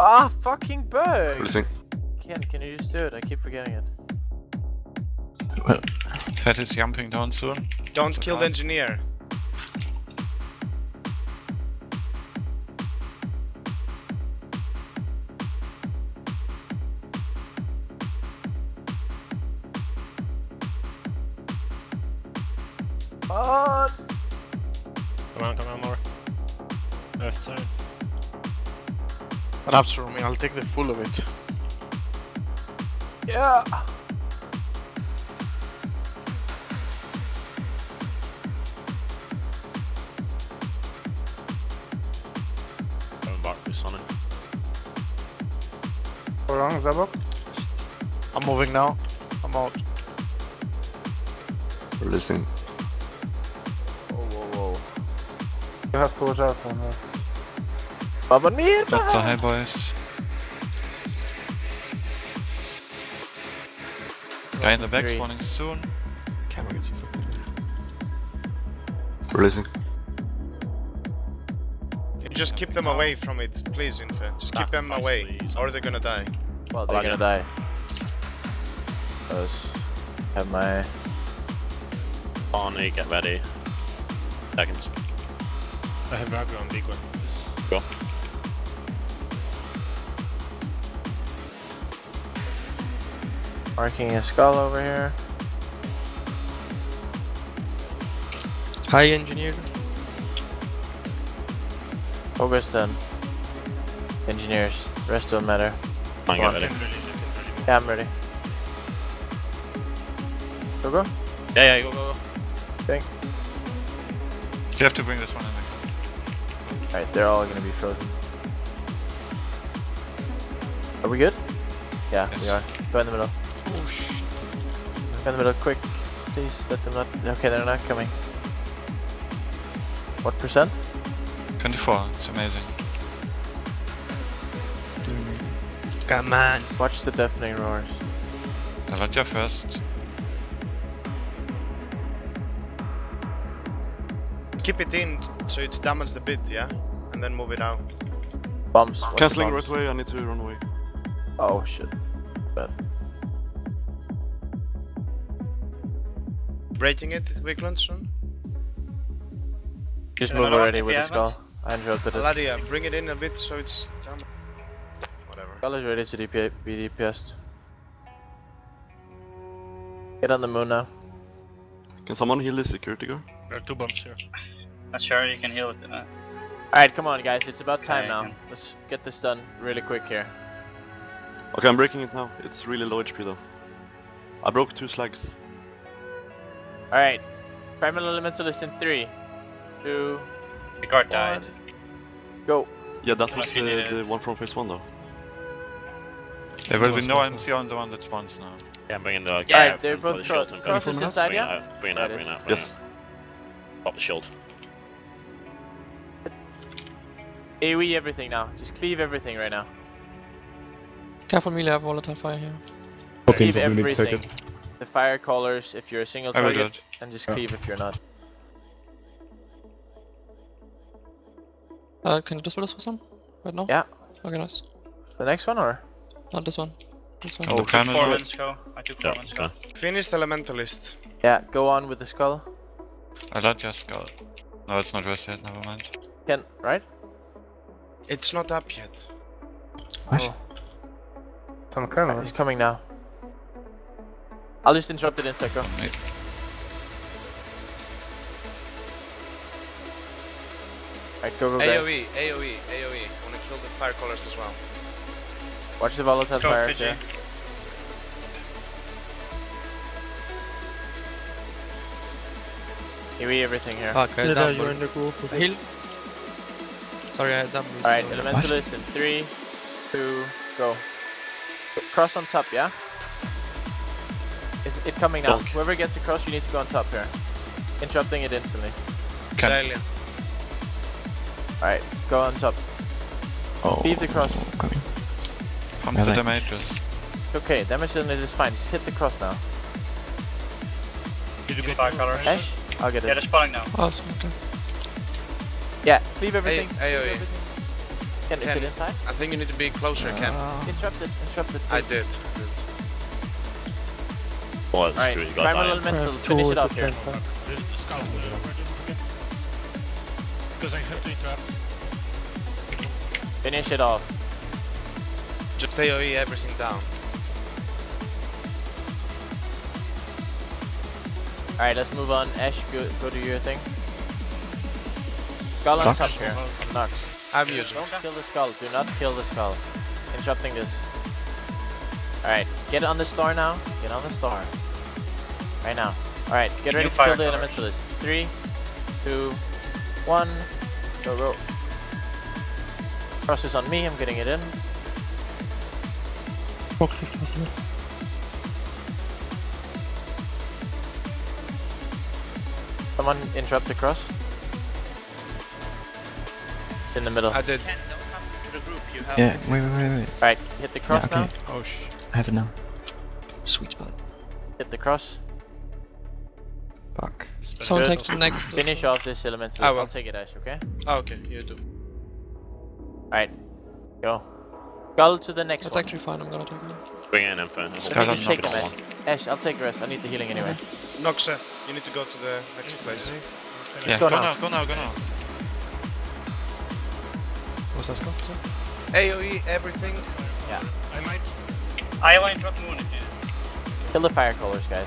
Ah, fucking bug! Releasing. Can you just do it? I keep forgetting it. Fett is jumping down soon. Don't kill the engineer. Oh! Come on, more. Left side. Perhaps for me, I'll take the full of it. Yeah! Coming back with Sonic. How long is that book? I'm moving now. I'm out. Releasing. Whoa. You have to watch out for me. Baba mir! That's the high boys. Guy in the back spawning soon. Camera gets affected. Releasing. You just keep them away from it, please, Infe. Just keep them away, or they're gonna die. Well, they're gonna die. Let's have my... Bonnie, get ready. Seconds. I have Ragu on big one. Go. Marking a skull over here. High engineer. Focus then. Engineers. Rest don't matter. Come on, get ready. Yeah, I'm ready. Go. Yeah, go. Thank. You have to bring this one in. Alright, they're all gonna be frozen. Are we good? Yeah, Yes. we are. Go in the middle. Oh shit. Go in the middle, quick. Please let them not. Okay, they're not coming. What percent? 24, it's amazing. Come on. Watch the deafening roars. Elijah first. Keep it in so it's damaged a bit, yeah? And then move it out. Bombs. Watch the Cancelling bombs. right away, I need to run away. Oh shit. Bad. Breaking it, Wickland soon. Just move already with the skull. I interrupted it. Aladia, bring it in a bit so it's damaged. Whatever. Skull is ready to be DPS'd. Get on the moon now. Can someone heal the security guard? There are 2 bombs here. Not sure you can heal it. Alright, come on guys, it's about time Yeah, now. I can. Let's get this done really quick here. Okay, I'm breaking it now. It's really low HP though. I broke 2 slags. Alright. Primal Elementalist in 3, 2, The guard died. 1. Go. Yeah, that was Okay, yeah. the one from phase 1 though. There will be no MC on the one that spawns now. Yeah, I'm bringing the... Alright, they're for both the shield. crosses inside, yeah? Bring That it is. out. Yes. Pop the shield. AoE everything now. Just cleave everything right now. Careful, melee, I have volatile fire here. Cleave everything. The fire callers if you're a single I will target, do it. and just cleave if you're not. Can you dispel this for some? Right now? Yeah. Okay, nice. The next one or? Not this one. This one. Oh, the panel. Corvins go. I took Yeah, Corvins go. okay. Finish the Elementalist. Yeah, go on with the skull. Elijah skull. No, it's not rest yet, never mind. Ken, right? It's not up yet. Oh, Some kernel. he's coming now. I'll just interrupt it in sec, go. Wait. Alright, go guys. AoE. Wanna kill the fire callers as well. Watch the volatile Go, fires Fiji. here. AoE everything here. Okay, You're double. in the group. Heal. Sorry, I double. Alright, Elementalist in 3, 2, go. Cross on top, yeah? Is it coming now? Donk. Whoever gets the cross, you need to go on top here. Interrupting it instantly. Can. Dahlia. Alright, go on top. Oh. Leave the cross. Pump the damages. Okay, damage on it is fine. Just hit the cross now. Did you get Fire colors. Ash, I'll get Yeah, it. they're spawning now. Awesome, okay. Yeah, cleave everything. AoE. Cleave everything. Ken, is it inside? I think you need to be closer, Ken. Interrupt it. I did. Well, it's Alright, screw it, you gotta primal die. elemental, finish it off here. The scout, where do we begin? Because I have to interrupt. Finish it off. Just AoE everything down. Alright, let's move on. Ash, go do your thing. Skull on top here. On Nox. I'm using. Don't kill the skull. Do not kill the skull. Interrupting this. Alright, get on the store now. Get on the store. Right now. Alright, get ready to kill the elementalist. 3, 2, 1. Go, go. Cross is on me. I'm getting it in. Someone interrupt the cross. In the middle. I did. Yeah, wait. Alright, hit the cross Yeah, okay. now. Oh shh. I have it now. Sweet spot. Hit the cross. Fuck. Someone Good. take the next. Finish off this elemental. I will. I'll take it, Ash, okay? Oh, okay, you do. Alright. Go. Skull to the next That's one. actually fine, I'm gonna take it. Bring in Inferno. Let Scout me has just take knocked them, on Ash. Ash, I'll take the rest. I need the healing anyway. Noxa, you need to go to the next place. Yeah, go go now. now, go now. What's that scout? AoE everything. I might. I will interrupt moon if needed. Kill the fire callers, guys.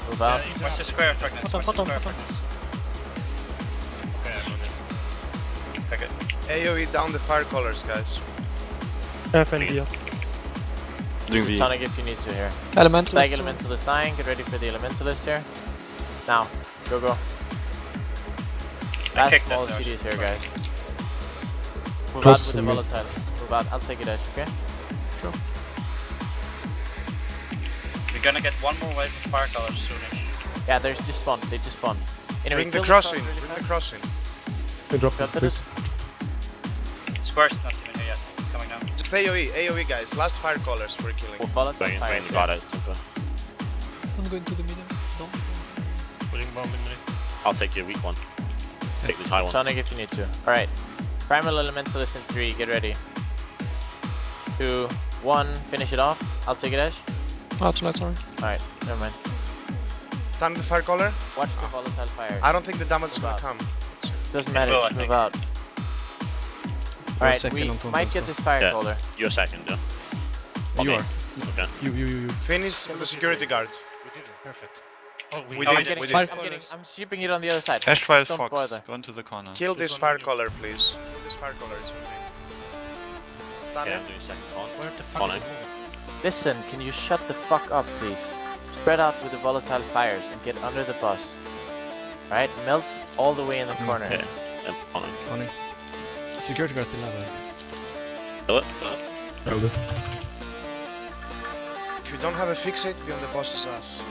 Move out. What's the square fragments? Hold on. Okay, I'm on it. Okay. AoE down the fire colors, guys. Doing V. Sonic if you need to here. Elemental. Flag elemental is dying. Get ready for the elementalist here. Now. Go, go. I Last kicked small that CD there. is here, guys. Move out with the volatile. Move out. I'll take it, Ash, okay? We're gonna get one more wave of fire colors soonish. Yeah, they just spawned. They just spawned. Anyway, Bring the kill cross in. really Bring the fast. cross in. Go to this. Square's not even here yet. It's coming now. Just AoE, guys. Last fire colors we're killing. Well, volatile Bring in fire. the god out. Temper. I'm going to the middle. Don't. Putting bomb in minute. I'll take your weak one. Take the high one. Sonic if you need to. Alright. Primal elementalist in 3. Get ready. 2, 1. Finish it off. I'll take it, Ash. Oh, too late, sorry. Alright, never mind. Stand the fire color. Watch the volatile fire. I don't think the damage is Move gonna out. come. Doesn't matter, will, just I move think. out. Alright, second we on top might as get well. this fire Yeah. caller. You're second, yeah? You me. are. Okay. You. Finish the security guard. We did it. Perfect. Oh, We we did. I'm getting, we I'm, did. getting, I'm shipping it on the other side. Ash fire Don't Fox, bother. go into the corner. Kill this fire color, please. This fire color is okay. Stand Yeah, it. I'm doing second on. Where the fuck On is it. it moving? Listen, can you shut the fuck up, please? Spread out with the volatile fires and get under the bus. Alright, melts all the way in the corner. Okay. And on it. Funny. Security guard's still alive. Kill it. If you don't have a fixate, be on the boss's ass.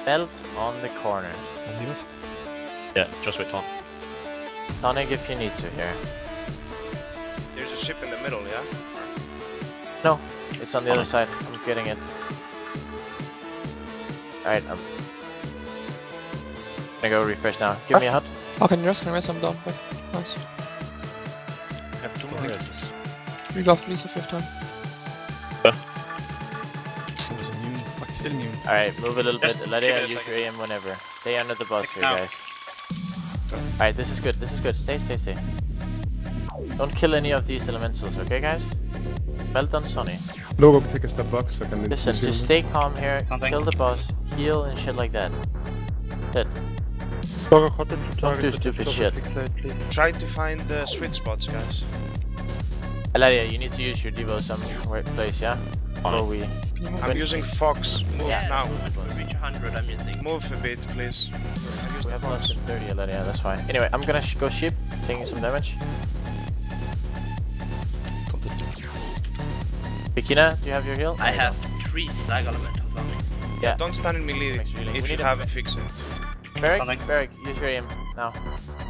Melt on the corner. Yeah, just wait on. Sonic if you need to here. There's a ship in the middle, yeah? No, it's on the On other it. side. I'm getting it. Alright, I'm gonna go refresh now. Give me a hut. Oh, can you rest? I'm down. Okay. Nice. I have 2 more rests. You go, please, the 5th time. Still immune. Alright, move a little bit. Just Let give it it a use second. your aim whenever. Stay under the bus Like here, now. guys. Alright, this is good. This is good. Stay. Don't kill any of these elementals, okay, guys? Well done, Sonny. Logo, take a step back so I can... Listen, just stay calm here. Something. Kill the boss, heal and shit like that. That's it. Don't do stupid shit. Try to find the sweet spots, guys. Alaria, you need to use your Devo somewhere place, yeah? Before we... I'm using Fox. Move now. Reach 100, I'm using. Move a bit, please. I use We the have Fox. less than 30, Alaria, that's fine. Anyway, I'm gonna go ship, taking some damage. Bikina, do you have your heal? I have 3 slag elementals on me. Yeah. Don't stand in melee Makes you healing. We if you need have a- a fixate. Barrick, use your aim now.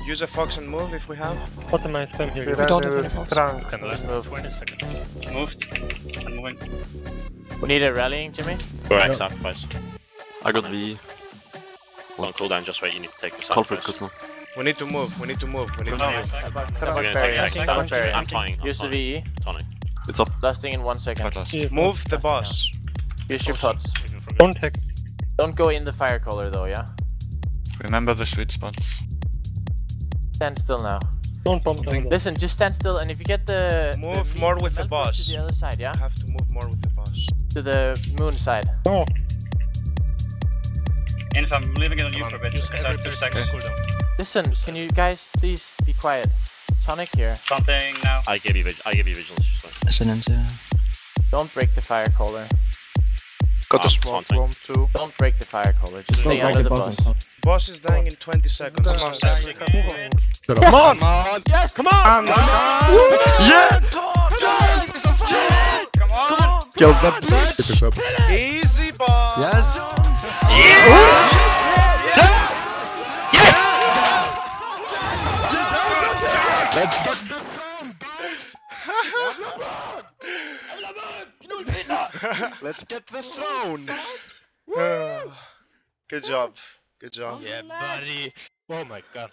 Use a Fox and move if we have. We don't have any fox. And Just left move. 20 seconds. Moved. I'm moving. We need a rallying, Jimmy. Go X sacrifice. I got V. On cooldown, just wait, you need to take the Culprit sacrifice. Cosmo. We need to move. We need to move. We need to No. move. Stomach barrier. Stomach barrier. I'm tying. Use the VE. Tonic. It's up. Lasting in 1 second. Quite lost. Move the boss. Use your pots. Don't take. Don't go in the fire color though, yeah? Remember the sweet spots. Stand still now. Don't bomb them. Listen, just stand still, and if you get the Move the more with the melt boss. to the other side, yeah? Have to move more with the boss. To the moon side. No. Inf, I'm leaving it on you for a bit. Use Because I have 2 seconds. cooldown. Listen, can you guys please be quiet? Tonic here. Something now. I give you vigilance. Just like. Don't break the fire color. Got a smoke taunting. bomb too. Don't break the fire color. Just stay under the bus. Boss is dying in 20 seconds. Come Come on. on. Come on! Yes! Come on! Yes! Come on! Kill that bitch! Pick us up. Easy, boss! Yes! Let's get the throne, guys! Let's get the throne! Good job. Good job. Yeah, buddy. Oh my god.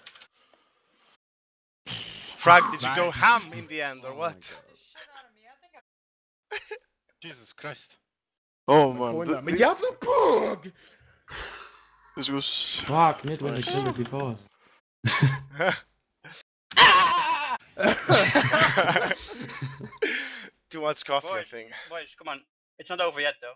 Frag, did you go ham in the end or what? Jesus Christ. Oh man, Men jävla bug! this was... Fuck, Nid was a killer before us. Too much coffee, I think. Boys, come on. It's not over yet though.